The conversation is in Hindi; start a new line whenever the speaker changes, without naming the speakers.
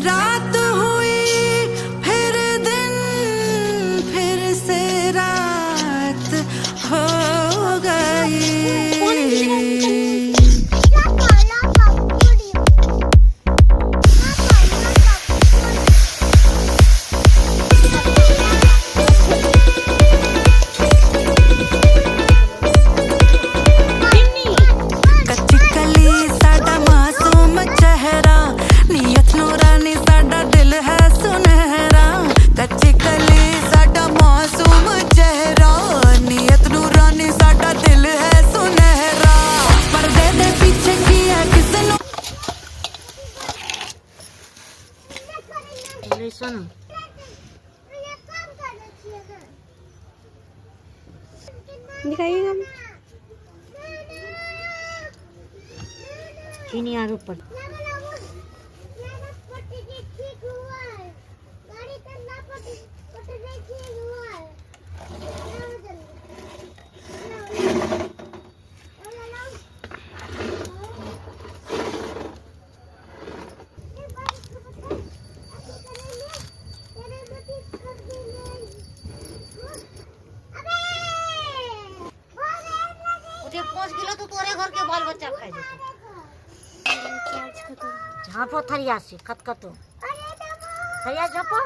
रात हुई फिर दिन, फिर से रात हो गई।
दिखाइएगा चीनी आगे ऊपर उठे 5 किलो तो तोरे घर के बाल बच्चा खाए देते झाँपो थरिया से खतखतो थरिया झाँपो।